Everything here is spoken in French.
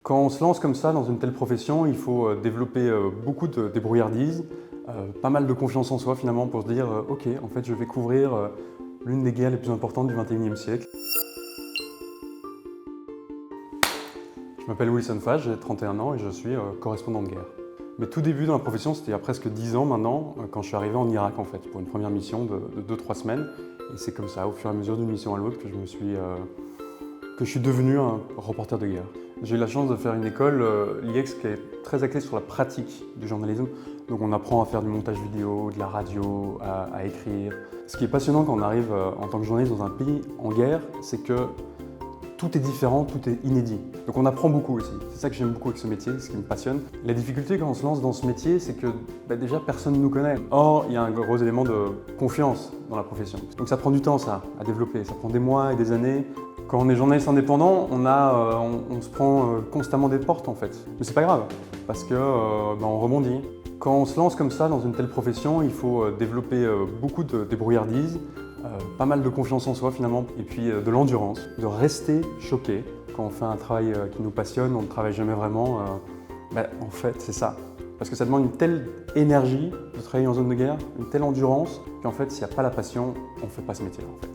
Quand on se lance comme ça dans une telle profession, il faut développer beaucoup de débrouillardise, pas mal de confiance en soi finalement pour se dire ok, en fait je vais couvrir l'une des guerres les plus importantes du XXIe siècle. Je m'appelle Wilson Fage, j'ai 31 ans et je suis correspondant de guerre. Mes tout débuts dans la profession, c'était il y a presque 10 ans maintenant, quand je suis arrivé en Irak en fait, pour une première mission de 2-3 semaines. Et c'est comme ça, au fur et à mesure d'une mission à l'autre, que je suis devenu un reporter de guerre. J'ai eu la chance de faire une école, l'IEX, qui est très axée sur la pratique du journalisme. Donc on apprend à faire du montage vidéo, de la radio, à écrire. Ce qui est passionnant quand on arrive en tant que journaliste dans un pays en guerre, c'est que tout est différent, tout est inédit. Donc on apprend beaucoup aussi. C'est ça que j'aime beaucoup avec ce métier, ce qui me passionne. La difficulté quand on se lance dans ce métier, c'est que déjà personne ne nous connaît. Or, il y a un gros élément de confiance dans la profession. Donc ça prend du temps ça, à développer. Ça prend des mois et des années. Quand on est journaliste indépendant, on se prend constamment des portes en fait. Mais c'est pas grave, parce que on rebondit. Quand on se lance comme ça dans une telle profession, il faut développer beaucoup de débrouillardise, pas mal de confiance en soi finalement, et puis de l'endurance, de rester choqué. Quand on fait un travail qui nous passionne, on ne travaille jamais vraiment. En fait, c'est ça. Parce que ça demande une telle énergie de travailler en zone de guerre, une telle endurance, qu'en fait, s'il n'y a pas la passion, on ne fait pas ce métier-là. En fait.